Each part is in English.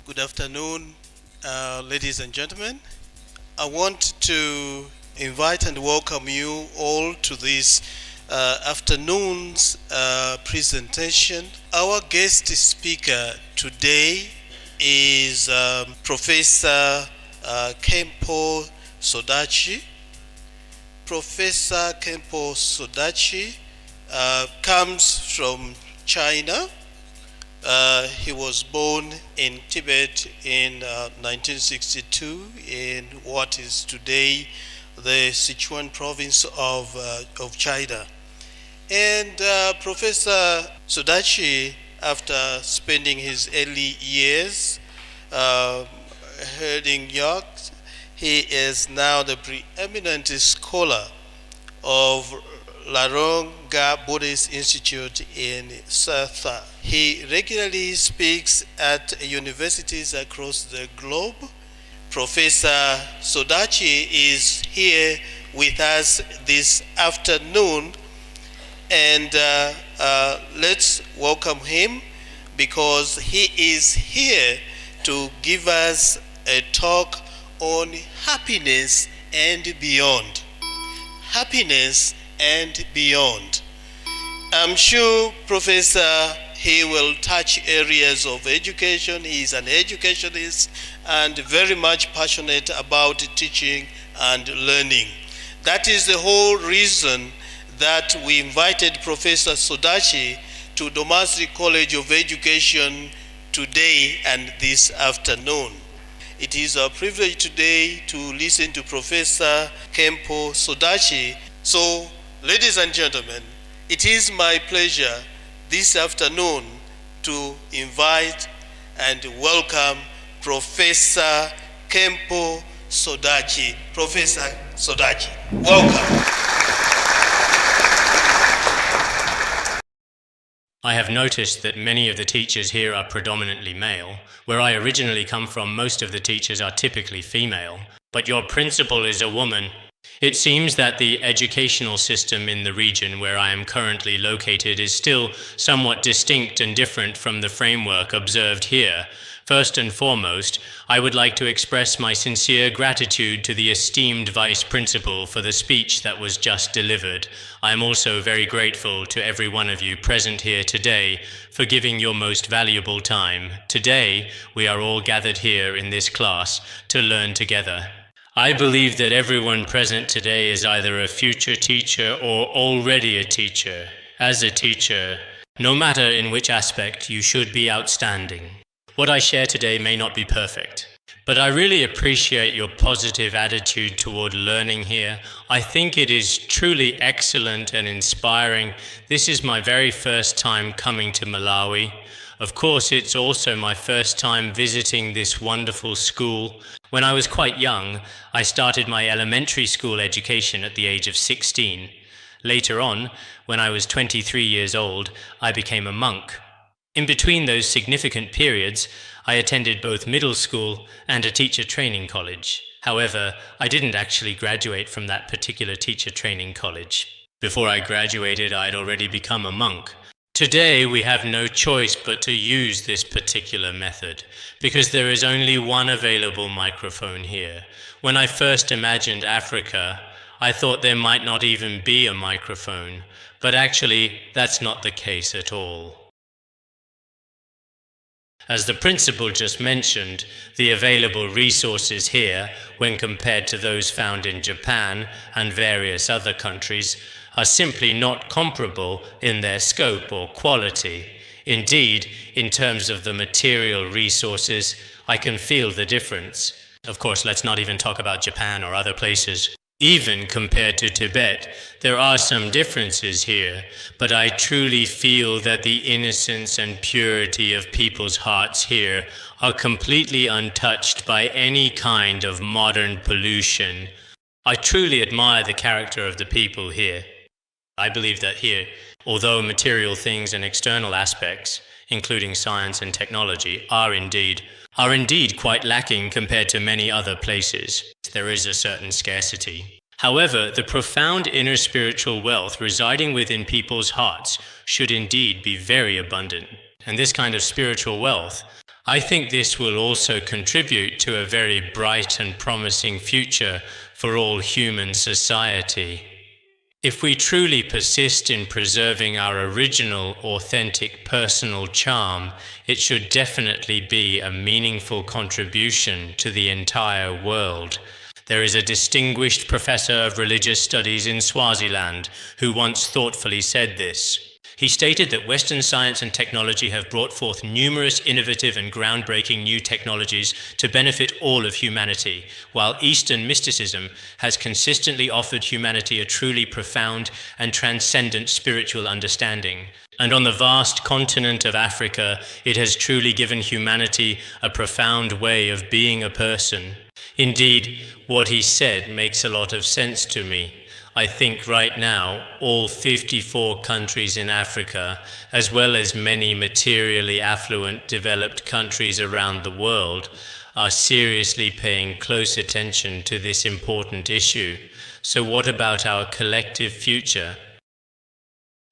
Good afternoon, ladies and gentlemen. I want to invite and welcome you all to this afternoon's presentation. Our guest speaker today is Professor Khenpo Sodargye. Professor Khenpo Sodargye comes from China. He was born in Tibet in 1962 in what is today the Sichuan province of China. And Professor Sodargye, after spending his early years heading York, he is now the preeminent scholar of Larong Ga Buddhist Institute in Satha. He regularly speaks at universities across the globe. Professor Sodargye is here with us this afternoon, and let's welcome him because he is here to give us a talk on happiness and beyond. Happiness and beyond. I'm sure Professor he will touch areas of education. He is an educationist and very much passionate about teaching and learning. That is the whole reason that we invited Professor Sodargye to Domasi College of Education today and this afternoon. It is our privilege today to listen to Professor Khenpo Sodargye. So, ladies and gentlemen, it is my pleasure this afternoon to invite and welcome Professor Khenpo Sodargye. Professor Sodargye, welcome. I have noticed that many of the teachers here are predominantly male. Where I originally come from, most of the teachers are typically female. But your principal is a woman. It seems that the educational system in the region where I am currently located is still somewhat distinct and different from the framework observed here. First and foremost, I would like to express my sincere gratitude to the esteemed Vice Principal for the speech that was just delivered. I am also very grateful to every one of you present here today for giving your most valuable time. Today, we are all gathered here in this class to learn together. I believe that everyone present today is either a future teacher or already a teacher. As a teacher, no matter in which aspect, you should be outstanding. What I share today may not be perfect, but I really appreciate your positive attitude toward learning here. I think it is truly excellent and inspiring. This is my very first time coming to Malawi. Of course, it's also my first time visiting this wonderful school. When I was quite young, I started my elementary school education at the age of 16. Later on, when I was 23 years old, I became a monk. In between those significant periods, I attended both middle school and a teacher training college. However, I didn't actually graduate from that particular teacher training college. Before I graduated, I had already become a monk. Today, we have no choice but to use this particular method, because there is only one available microphone here. When I first imagined Africa, I thought there might not even be a microphone, but actually, that's not the case at all. As the principal just mentioned, the available resources here, when compared to those found in Japan and various other countries, are simply not comparable in their scope or quality. Indeed, in terms of the material resources, I can feel the difference. Of course, let's not even talk about Japan or other places. Even compared to Tibet, there are some differences here, but I truly feel that the innocence and purity of people's hearts here are completely untouched by any kind of modern pollution. I truly admire the character of the people here. I believe that here, although material things and external aspects, including science and technology, are indeed quite lacking compared to many other places, there is a certain scarcity. However, the profound inner spiritual wealth residing within people's hearts should indeed be very abundant. And this kind of spiritual wealth, I think this will also contribute to a very bright and promising future for all human society. If we truly persist in preserving our original, authentic personal charm, it should definitely be a meaningful contribution to the entire world. There is a distinguished professor of religious studies in Swaziland who once thoughtfully said this. He stated that Western science and technology have brought forth numerous innovative and groundbreaking new technologies to benefit all of humanity, while Eastern mysticism has consistently offered humanity a truly profound and transcendent spiritual understanding. And on the vast continent of Africa, it has truly given humanity a profound way of being a person. Indeed, what he said makes a lot of sense to me. I think right now, all 54 countries in Africa, as well as many materially affluent developed countries around the world, are seriously paying close attention to this important issue. So what about our collective future?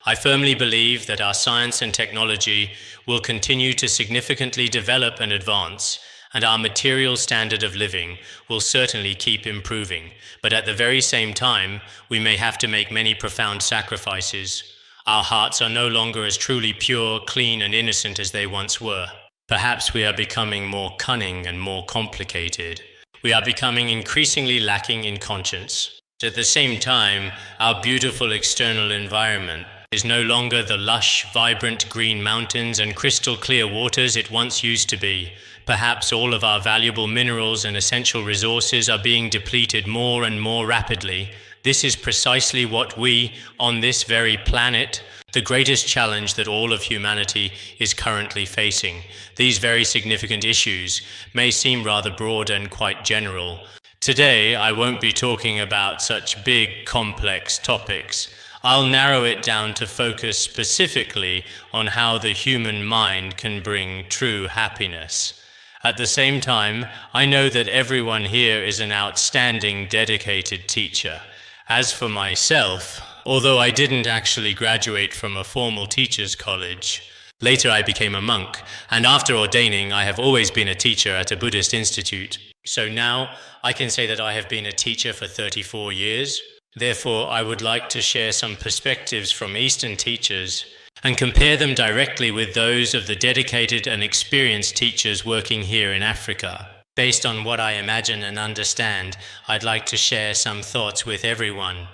I firmly believe that our science and technology will continue to significantly develop and advance, and our material standard of living will certainly keep improving. But at the very same time, we may have to make many profound sacrifices. Our hearts are no longer as truly pure, clean, and innocent as they once were. Perhaps we are becoming more cunning and more complicated. We are becoming increasingly lacking in conscience. At the same time, our beautiful external environment is no longer the lush, vibrant green mountains and crystal clear waters it once used to be. Perhaps all of our valuable minerals and essential resources are being depleted more and more rapidly. This is precisely what we, on this very planet, the greatest challenge that all of humanity is currently facing. These very significant issues may seem rather broad and quite general. Today, I won't be talking about such big, complex topics. I'll narrow it down to focus specifically on how the human mind can bring true happiness. At the same time, I know that everyone here is an outstanding, dedicated teacher. As for myself, although I didn't actually graduate from a formal teacher's college, later I became a monk, and after ordaining, I have always been a teacher at a Buddhist institute. So now, I can say that I have been a teacher for 34 years. Therefore, I would like to share some perspectives from Eastern teachers and compare them directly with those of the dedicated and experienced teachers working here in Africa. Based on what I imagine and understand, I'd like to share some thoughts with everyone.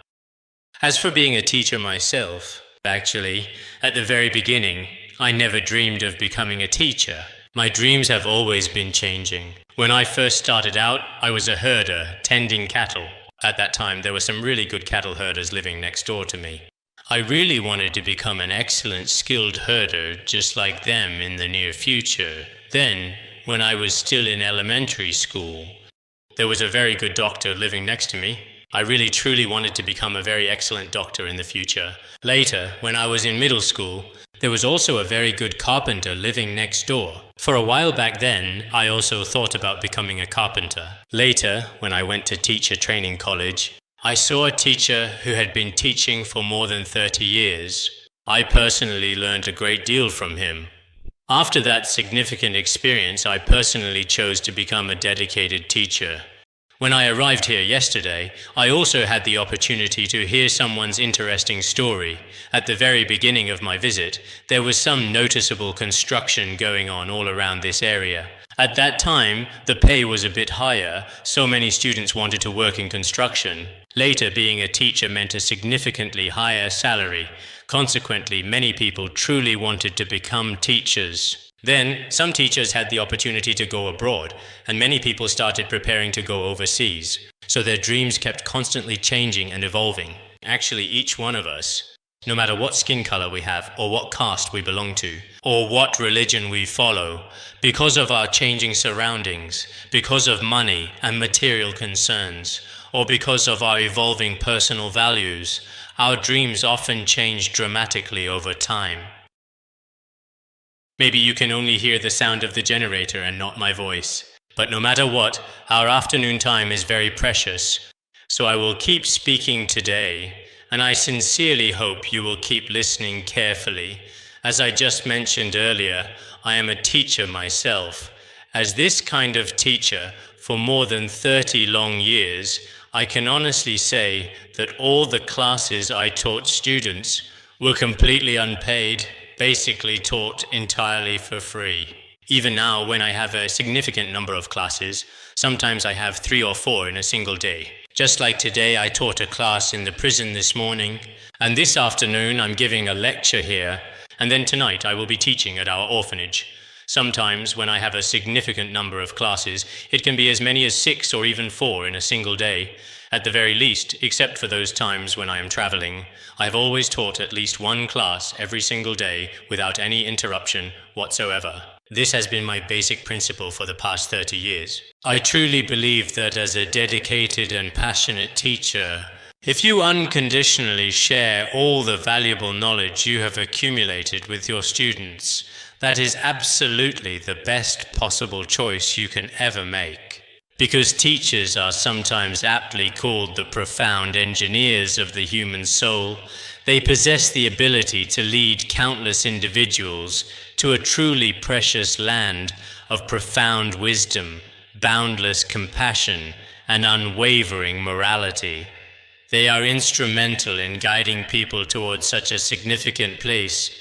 As for being a teacher myself, actually, at the very beginning, I never dreamed of becoming a teacher. My dreams have always been changing. When I first started out, I was a herder, tending cattle. At that time, there were some really good cattle herders living next door to me. I really wanted to become an excellent, skilled herder just like them in the near future. Then, when I was still in elementary school, there was a very good doctor living next to me. I really truly wanted to become a very excellent doctor in the future. Later, when I was in middle school, there was also a very good carpenter living next door. For a while back then, I also thought about becoming a carpenter. Later, when I went to teacher training college, I saw a teacher who had been teaching for more than 30 years. I personally learned a great deal from him. After that significant experience, I personally chose to become a dedicated teacher. When I arrived here yesterday, I also had the opportunity to hear someone's interesting story. At the very beginning of my visit, there was some noticeable construction going on all around this area. At that time, the pay was a bit higher, so many students wanted to work in construction. Later, being a teacher meant a significantly higher salary. Consequently, many people truly wanted to become teachers. Then, some teachers had the opportunity to go abroad, and many people started preparing to go overseas. So their dreams kept constantly changing and evolving. Actually, each one of us, no matter what skin color we have, or what caste we belong to, or what religion we follow, because of our changing surroundings, because of money and material concerns, or because of our evolving personal values, our dreams often change dramatically over time. Maybe you can only hear the sound of the generator and not my voice. But no matter what, our afternoon time is very precious. So I will keep speaking today, and I sincerely hope you will keep listening carefully. As I just mentioned earlier, I am a teacher myself. As this kind of teacher for more than 30 long years, I can honestly say that all the classes I taught students were completely unpaid, basically taught entirely for free. Even now, when I have a significant number of classes, sometimes I have 3 or 4 in a single day. Just like today, I taught a class in the prison this morning, and this afternoon I'm giving a lecture here, and then tonight I will be teaching at our orphanage. Sometimes, when I have a significant number of classes, it can be as many as 6 or even 4 in a single day. At the very least, except for those times when I am traveling, I have always taught at least one class every single day without any interruption whatsoever. This has been my basic principle for the past 30 years. I truly believe that as a dedicated and passionate teacher, if you unconditionally share all the valuable knowledge you have accumulated with your students, that is absolutely the best possible choice you can ever make. Because teachers are sometimes aptly called the profound engineers of the human soul, they possess the ability to lead countless individuals to a truly precious land of profound wisdom, boundless compassion, and unwavering morality. They are instrumental in guiding people towards such a significant place.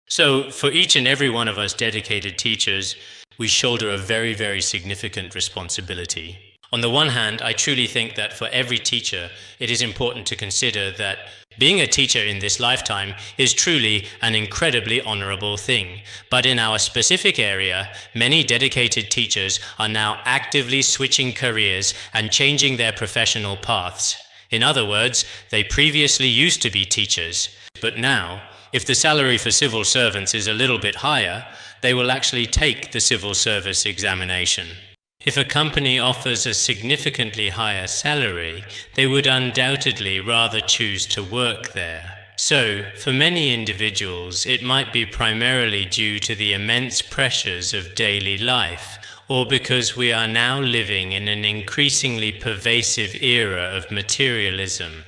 So, for each and every one of us dedicated teachers, we shoulder a very, very significant responsibility. On the one hand, I truly think that for every teacher, it is important to consider that being a teacher in this lifetime is truly an incredibly honorable thing. But in our specific area, many dedicated teachers are now actively switching careers and changing their professional paths. In other words, they previously used to be teachers, but now, if the salary for civil servants is a little bit higher, they will actually take the civil service examination. If a company offers a significantly higher salary, they would undoubtedly rather choose to work there. So, for many individuals, it might be primarily due to the immense pressures of daily life, or because we are now living in an increasingly pervasive era of materialism.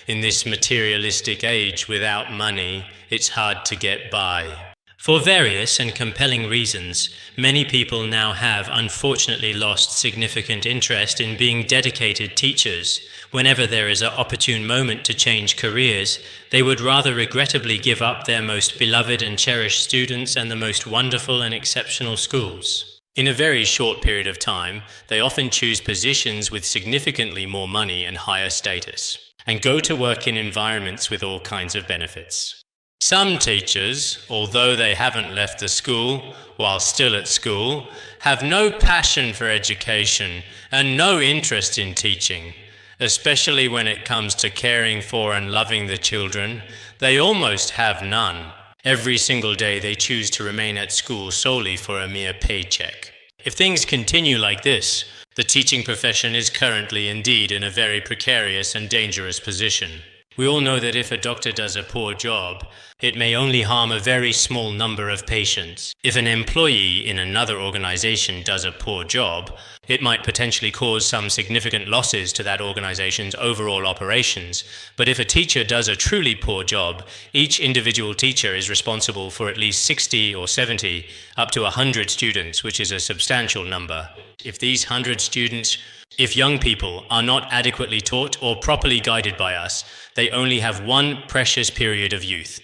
In this materialistic age, without money, it's hard to get by. For various and compelling reasons, many people now have unfortunately lost significant interest in being dedicated teachers. Whenever there is an opportune moment to change careers, they would rather regrettably give up their most beloved and cherished students and the most wonderful and exceptional schools. In a very short period of time, they often choose positions with significantly more money and higher status, and go to work in environments with all kinds of benefits. Some teachers, although they haven't left the school while still at school, have no passion for education and no interest in teaching, especially when it comes to caring for and loving the children. They almost have none. Every single day they choose to remain at school solely for a mere paycheck. If things continue like this, the teaching profession is currently indeed in a very precarious and dangerous position. We all know that if a doctor does a poor job, it may only harm a very small number of patients. If an employee in another organization does a poor job, it might potentially cause some significant losses to that organization's overall operations. But if a teacher does a truly poor job, each individual teacher is responsible for at least 60 or 70, up to 100 students, which is a substantial number. If these 100 students, if young people are not adequately taught or properly guided by us, they only have one precious period of youth.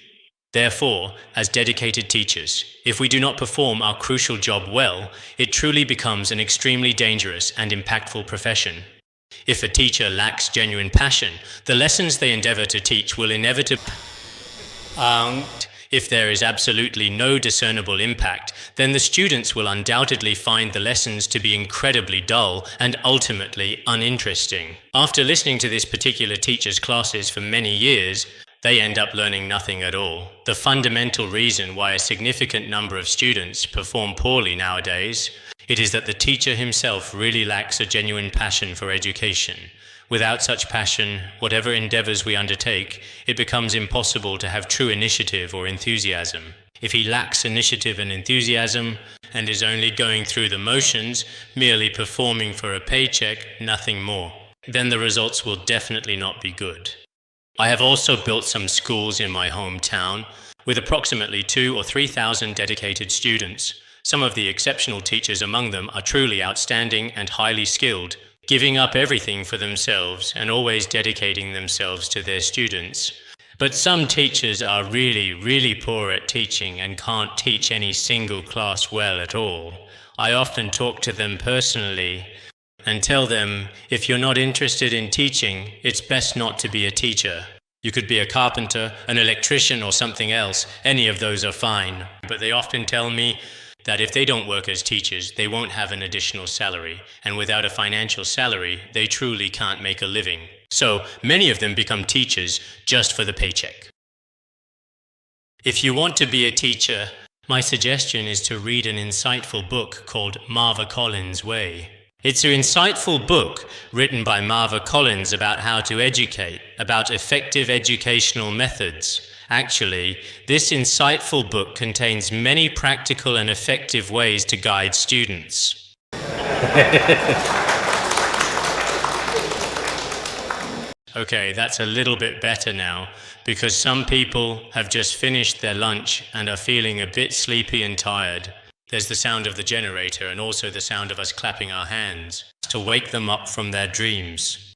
Therefore, as dedicated teachers, if we do not perform our crucial job well, it truly becomes an extremely dangerous and impactful profession. If a teacher lacks genuine passion, the lessons they endeavor to teach will inevitably if there is absolutely no discernible impact, then the students will undoubtedly find the lessons to be incredibly dull and ultimately uninteresting. After listening to this particular teacher's classes for many years, they end up learning nothing at all. The fundamental reason why a significant number of students perform poorly nowadays, it is that the teacher himself really lacks a genuine passion for education. Without such passion, whatever endeavors we undertake, it becomes impossible to have true initiative or enthusiasm. If he lacks initiative and enthusiasm, and is only going through the motions, merely performing for a paycheck, nothing more, then the results will definitely not be good. I have also built some schools in my hometown, with approximately 2,000 or 3,000 dedicated students. Some of the exceptional teachers among them are truly outstanding and highly skilled, giving up everything for themselves and always dedicating themselves to their students. But some teachers are really poor at teaching and can't teach any single class well at all. I often talk to them personally and tell them, if you're not interested in teaching, it's best not to be a teacher. You could be a carpenter, an electrician, or something else. Any of those are fine. But they often tell me that if they don't work as teachers, they won't have an additional salary. And without a financial salary, they truly can't make a living. So many of them become teachers just for the paycheck. If you want to be a teacher, my suggestion is to read an insightful book called Marva Collins' Way. It's an insightful book written by Marva Collins about how to educate, about effective educational methods. Actually, this insightful book contains many practical and effective ways to guide students. Okay, that's a little bit better now, because some people have just finished their lunch and are feeling a bit sleepy and tired. There's the sound of the generator and also the sound of us clapping our hands to wake them up from their dreams.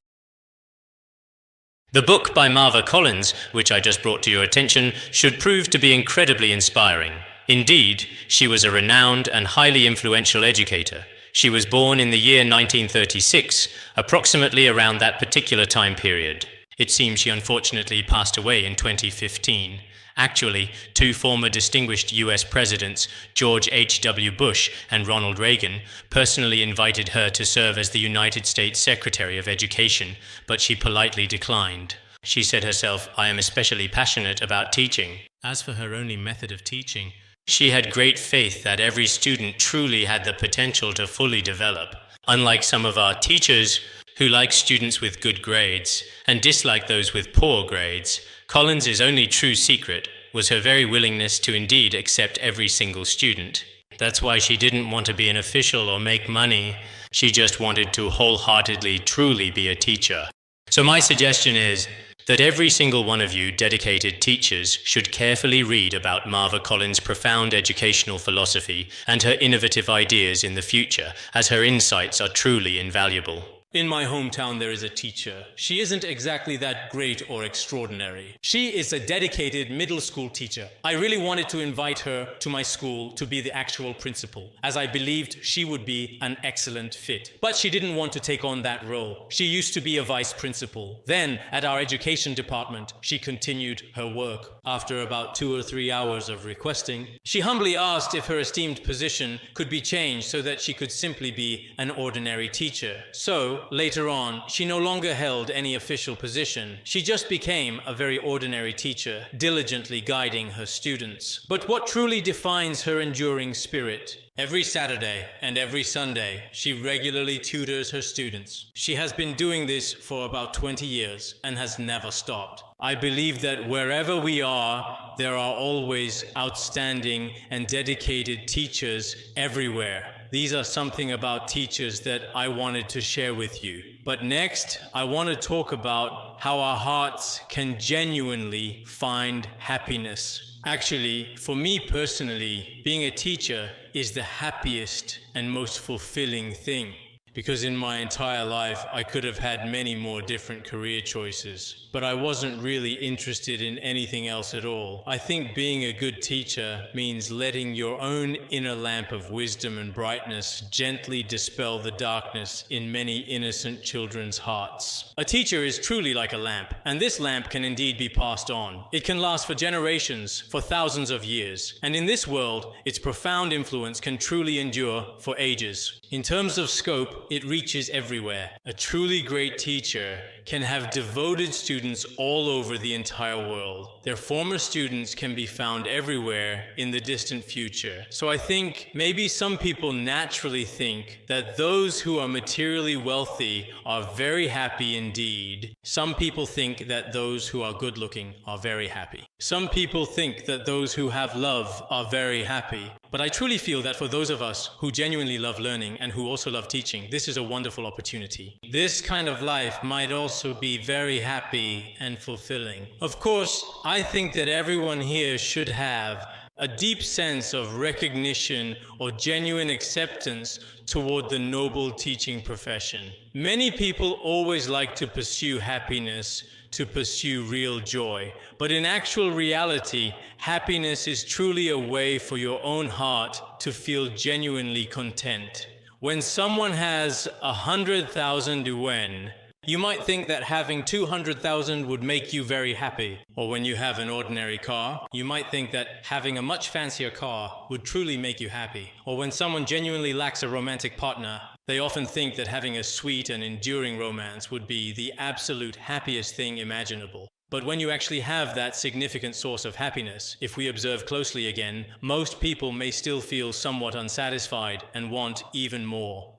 The book by Marva Collins, which I just brought to your attention, should prove to be incredibly inspiring. Indeed, she was a renowned and highly influential educator. She was born in the year 1936, approximately around that particular time period. It seems she unfortunately passed away in 2015. Actually, two former distinguished US presidents, George H.W. Bush and Ronald Reagan, personally invited her to serve as the United States Secretary of Education, but she politely declined. She said herself, "I am especially passionate about teaching." As for her only method of teaching, she had great faith that every student truly had the potential to fully develop. Unlike some of our teachers, who like students with good grades and dislike those with poor grades, Collins' only true secret was her very willingness to indeed accept every single student. That's why she didn't want to be an official or make money. She just wanted to wholeheartedly, truly be a teacher. So my suggestion is that every single one of you dedicated teachers should carefully read about Marva Collins' profound educational philosophy and her innovative ideas in the future, as her insights are truly invaluable. In my hometown, there is a teacher. She isn't exactly that great or extraordinary. She is a dedicated middle school teacher. I really wanted to invite her to my school to be the actual principal, as I believed she would be an excellent fit. But she didn't want to take on that role. She used to be a vice principal. Then, at our education department, she continued her work. After about 2 or 3 hours of requesting, she humbly asked if her esteemed position could be changed so that she could simply be an ordinary teacher. So, later on, she no longer held any official position. She just became a very ordinary teacher, diligently guiding her students. But what truly defines her enduring spirit? Every Saturday and every Sunday, she regularly tutors her students. She has been doing this for about 20 years and has never stopped. I believe that wherever we are, there are always outstanding and dedicated teachers everywhere. These are something about teachers that I wanted to share with you. But next, I want to talk about how our hearts can genuinely find happiness. Actually, for me personally, being a teacher is the happiest and most fulfilling thing. Because in my entire life, I could have had many more different career choices, but I wasn't really interested in anything else at all. I think being a good teacher means letting your own inner lamp of wisdom and brightness gently dispel the darkness in many innocent children's hearts. A teacher is truly like a lamp, and this lamp can indeed be passed on. It can last for generations, for thousands of years, and in this world, its profound influence can truly endure for ages. In terms of scope, it reaches everywhere. A truly great teacher can have devoted students all over the entire world. Their former students can be found everywhere in the distant future. So I think maybe some people naturally think that those who are materially wealthy are very happy indeed. Some people think that those who are good looking are very happy. Some people think that those who have love are very happy. But I truly feel that for those of us who genuinely love learning and who also love teaching, this this is a wonderful opportunity. This kind of life might also be very happy and fulfilling. Of course, I think that everyone here should have a deep sense of recognition or genuine acceptance toward the noble teaching profession. Many people always like to pursue happiness, to pursue real joy. But in actual reality, happiness is truly a way for your own heart to feel genuinely content. When someone has 100,000 yuan, you might think that having 200,000 would make you very happy. Or when you have an ordinary car, you might think that having a much fancier car would truly make you happy. Or when someone genuinely lacks a romantic partner, they often think that having a sweet and enduring romance would be the absolute happiest thing imaginable. But when you actually have that significant source of happiness, if we observe closely again, most people may still feel somewhat unsatisfied and want even more.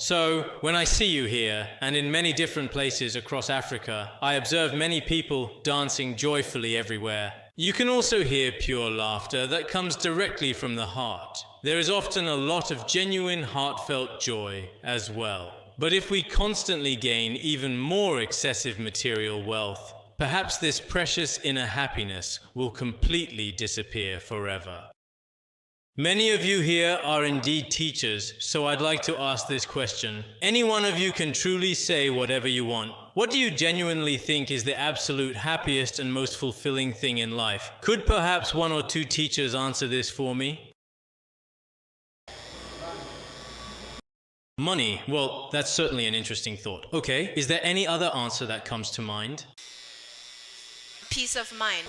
So, when I see you here, and in many different places across Africa, I observe many people dancing joyfully everywhere. You can also hear pure laughter that comes directly from the heart. There is often a lot of genuine heartfelt joy as well. But if we constantly gain even more excessive material wealth, perhaps this precious inner happiness will completely disappear forever. Many of you here are indeed teachers, so I'd like to ask this question. Any one of you can truly say whatever you want. What do you genuinely think is the absolute happiest and most fulfilling thing in life? Could perhaps one or two teachers answer this for me? Money. Well, that's certainly an interesting thought. Okay, is there any other answer that comes to mind? Peace of mind.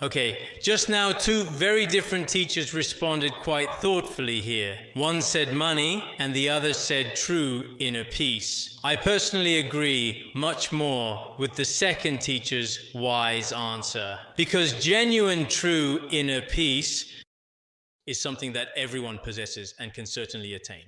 Okay, just now two very different teachers responded quite thoughtfully here. One said money and the other said true inner peace. I personally agree much more with the second teacher's wise answer, because genuine true inner peace is something that everyone possesses and can certainly attain.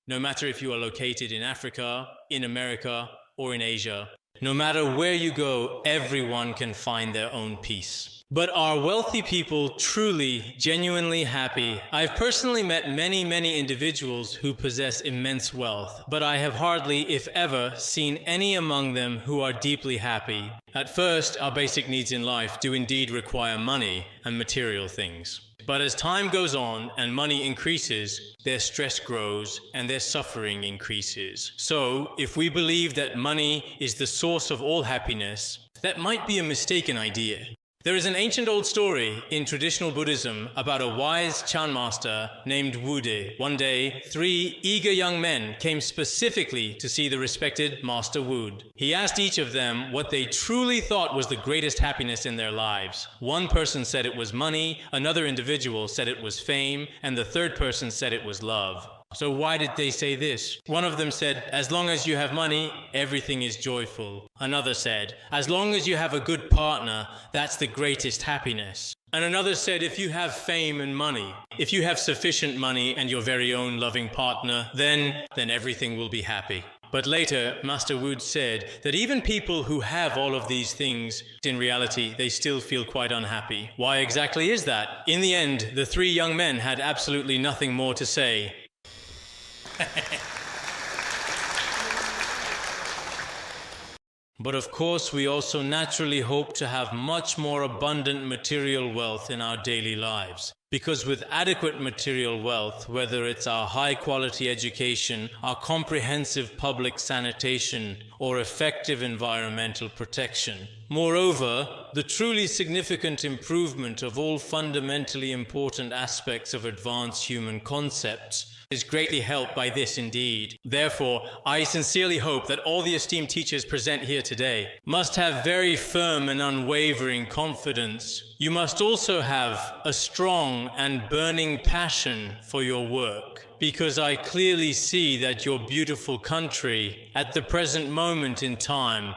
No matter if you are located in Africa, in America, or in Asia, no matter where you go, everyone can find their own peace. But are wealthy people truly, genuinely happy? I've personally met many individuals who possess immense wealth, but I have hardly, if ever, seen any among them who are deeply happy. At first, our basic needs in life do indeed require money and material things. But as time goes on and money increases, their stress grows and their suffering increases. So, if we believe that money is the source of all happiness, that might be a mistaken idea. There is an ancient old story in traditional Buddhism about a wise Chan master named Wude. One day, 3 eager young men came specifically to see the respected Master Wud. He asked each of them what they truly thought was the greatest happiness in their lives. One person said it was money, another individual said it was fame, and the third person said it was love. So why did they say this? One of them said, as long as you have money, everything is joyful. Another said, as long as you have a good partner, that's the greatest happiness. And another said, if you have fame and money, if you have sufficient money and your very own loving partner, then everything will be happy. But later, Master Wood said that even people who have all of these things, in reality, they still feel quite unhappy. Why exactly is that? In the end, the 3 young men had absolutely nothing more to say. But of course, we also naturally hope to have much more abundant material wealth in our daily lives. Because with adequate material wealth, whether it's our high-quality education, our comprehensive public sanitation, or effective environmental protection. Moreover, the truly significant improvement of all fundamentally important aspects of advanced human concepts is greatly helped by this indeed. Therefore, I sincerely hope that all the esteemed teachers present here today must have very firm and unwavering confidence. You must also have a strong and burning passion for your work, because I clearly see that your beautiful country, at the present moment in time,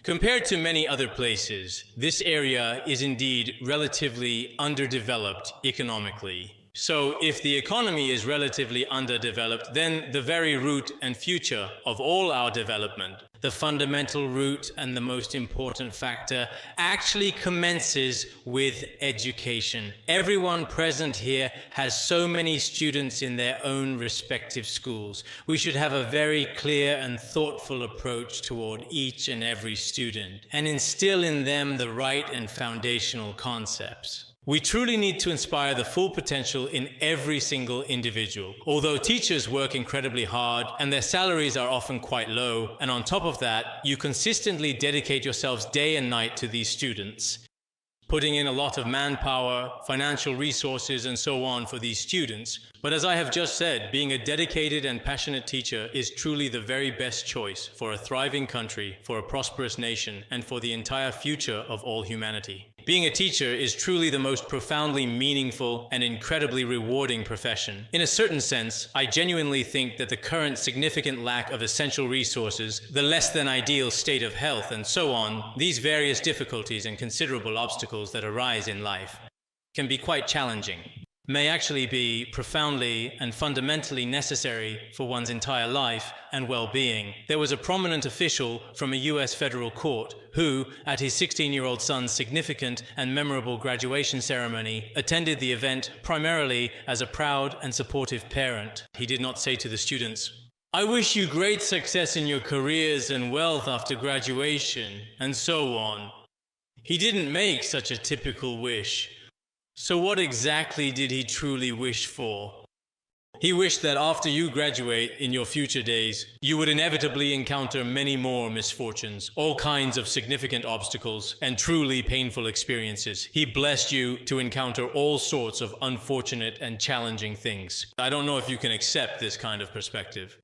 compared to many other places, this area is indeed relatively underdeveloped economically. So if the economy is relatively underdeveloped, then the very root and future of all our development, the fundamental root and the most important factor, actually commences with education. Everyone present here has so many students in their own respective schools. We should have a very clear and thoughtful approach toward each and every student and instill in them the right and foundational concepts. We truly need to inspire the full potential in every single individual. Although teachers work incredibly hard and their salaries are often quite low, and on top of that, you consistently dedicate yourselves day and night to these students, putting in a lot of manpower, financial resources, and so on for these students. But as I have just said, being a dedicated and passionate teacher is truly the very best choice for a thriving country, for a prosperous nation, and for the entire future of all humanity. Being a teacher is truly the most profoundly meaningful and incredibly rewarding profession. In a certain sense, I genuinely think that the current significant lack of essential resources, the less than ideal state of health, and so on, these various difficulties and considerable obstacles that arise in life can be quite challenging, may actually be profoundly and fundamentally necessary for one's entire life and well-being. There was a prominent official from a US federal court who, at his 16-year-old son's significant and memorable graduation ceremony, attended the event primarily as a proud and supportive parent. He did not say to the students, "I wish you great success in your careers and wealth after graduation," and so on. He didn't make such a typical wish. So what exactly did he truly wish for? He wished that after you graduate in your future days, you would inevitably encounter many more misfortunes, all kinds of significant obstacles, and truly painful experiences. He blessed you to encounter all sorts of unfortunate and challenging things. I don't know if you can accept this kind of perspective.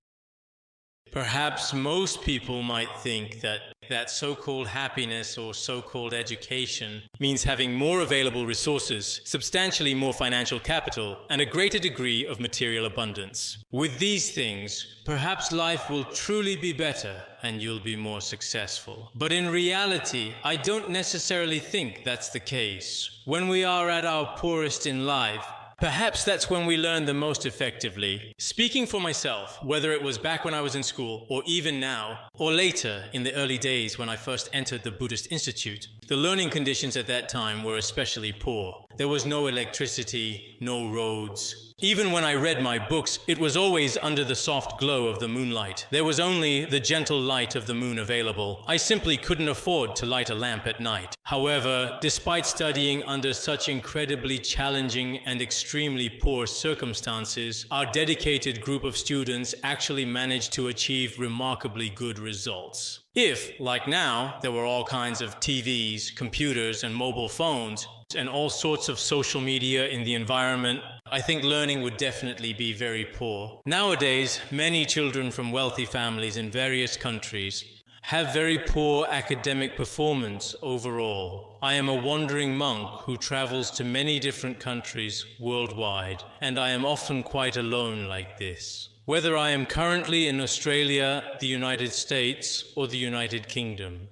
Perhaps most people might think that so-called happiness or so-called education means having more available resources, substantially more financial capital, and a greater degree of material abundance. With these things, perhaps life will truly be better and you'll be more successful. But in reality, I don't necessarily think that's the case. When we are at our poorest in life, perhaps that's when we learn the most effectively. Speaking for myself, whether it was back when I was in school, or even now, or later in the early days when I first entered the Buddhist Institute, the learning conditions at that time were especially poor. There was no electricity, no roads. Even when I read my books, it was always under the soft glow of the moonlight. There was only the gentle light of the moon available. I simply couldn't afford to light a lamp at night. However, despite studying under such incredibly challenging and extremely poor circumstances, our dedicated group of students actually managed to achieve remarkably good results. If, like now, there were all kinds of TVs, computers, and mobile phones, and all sorts of social media in the environment, I think learning would definitely be very poor. Nowadays, many children from wealthy families in various countries have very poor academic performance overall. I am a wandering monk who travels to many different countries worldwide, and I am often quite alone like this. Whether I am currently in Australia, the United States, or the United Kingdom.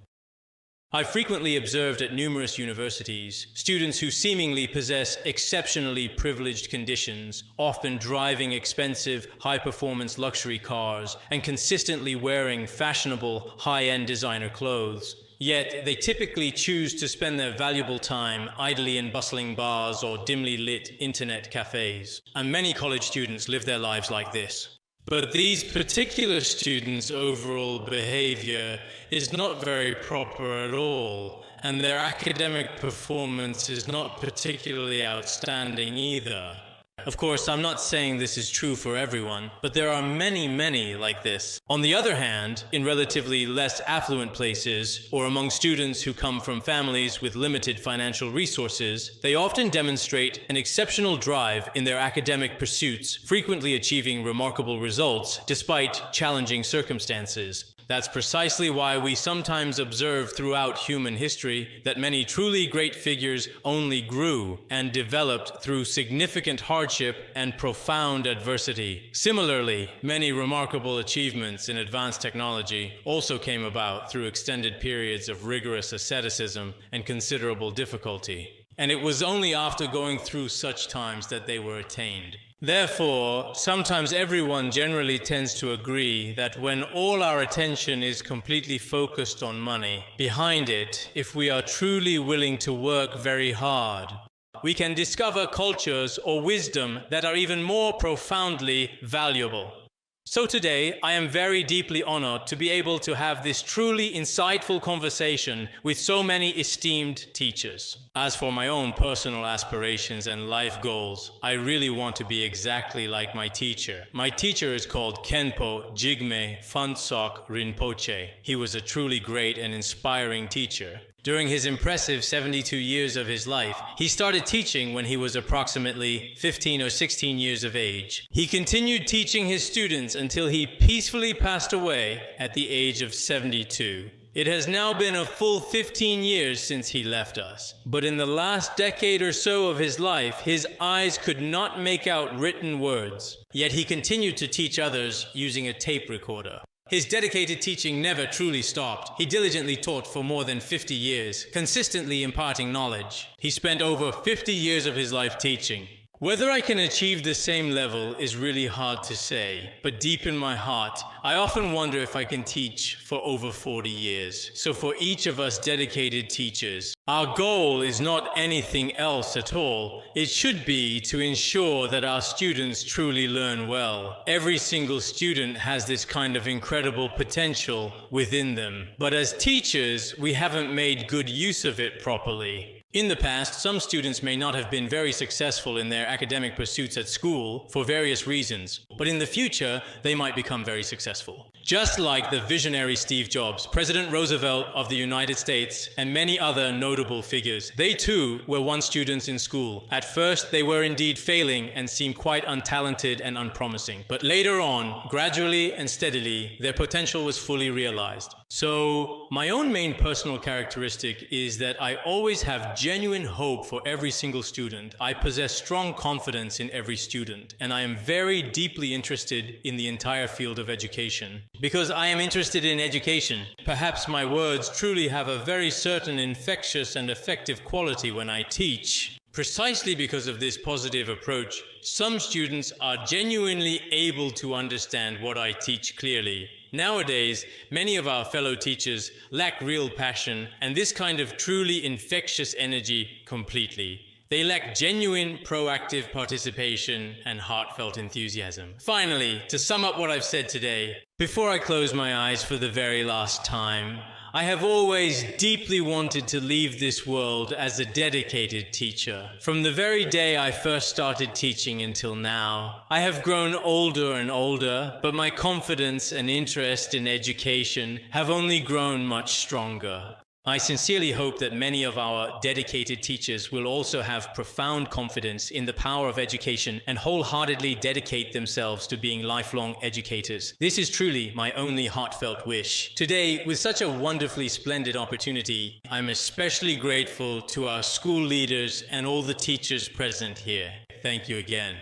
I've frequently observed at numerous universities students who seemingly possess exceptionally privileged conditions, often driving expensive, high-performance luxury cars and consistently wearing fashionable, high-end designer clothes. Yet they typically choose to spend their valuable time idly in bustling bars or dimly lit internet cafes. And many college students live their lives like this. But these particular students' overall behavior is not very proper at all, and their academic performance is not particularly outstanding either. Of course, I'm not saying this is true for everyone, but there are many like this. On the other hand, in relatively less affluent places, or among students who come from families with limited financial resources, they often demonstrate an exceptional drive in their academic pursuits, frequently achieving remarkable results despite challenging circumstances. That's precisely why we sometimes observe throughout human history that many truly great figures only grew and developed through significant hardship and profound adversity. Similarly, many remarkable achievements in advanced technology also came about through extended periods of rigorous asceticism and considerable difficulty. and it was only after going through such times that they were attained. Therefore, sometimes everyone generally tends to agree that when all our attention is completely focused on money, behind it, if we are truly willing to work very hard, we can discover cultures or wisdom that are even more profoundly valuable. So today, I am very deeply honored to be able to have this truly insightful conversation with so many esteemed teachers. As for my own personal aspirations and life goals, I really want to be exactly like my teacher. My teacher is called Khenpo Jigme Phuntsok Rinpoche. He was a truly great and inspiring teacher. During his impressive 72 years of his life, he started teaching when he was approximately 15 or 16 years of age. He continued teaching his students until he peacefully passed away at the age of 72. It has now been a full 15 years since he left us. But in the last decade or so of his life, his eyes could not make out written words. Yet he continued to teach others using a tape recorder. His dedicated teaching never truly stopped. He diligently taught for more than 50 years, consistently imparting knowledge. He spent over 50 years of his life teaching. Whether I can achieve the same level is really hard to say, but deep in my heart, I often wonder if I can teach for over 40 years. So for each of us dedicated teachers, our goal is not anything else at all. It should be to ensure that our students truly learn well. Every single student has this kind of incredible potential within them. But as teachers, we haven't made good use of it properly. In the past, some students may not have been very successful in their academic pursuits at school for various reasons, but in the future, they might become very successful. Just like the visionary Steve Jobs, President Roosevelt of the United States, and many other notable figures, they too were once students in school. At first, they were indeed failing and seemed quite untalented and unpromising. But later on, gradually and steadily, their potential was fully realized. So, my own main personal characteristic is that I always have genuine hope for every single student. I possess strong confidence in every student, and I am very deeply interested in the entire field of education. Because I am interested in education, perhaps my words truly have a very certain infectious and effective quality when I teach. Precisely because of this positive approach, some students are genuinely able to understand what I teach clearly. Nowadays, many of our fellow teachers lack real passion and this kind of truly infectious energy completely. They lack genuine, proactive participation and heartfelt enthusiasm. Finally, to sum up what I've said today, before I close my eyes for the very last time, I have always deeply wanted to leave this world as a dedicated teacher. From the very day I first started teaching until now, I have grown older and older, but my confidence and interest in education have only grown much stronger. I sincerely hope that many of our dedicated teachers will also have profound confidence in the power of education and wholeheartedly dedicate themselves to being lifelong educators. This is truly my only heartfelt wish. Today, with such a wonderfully splendid opportunity, I'm especially grateful to our school leaders and all the teachers present here. Thank you again.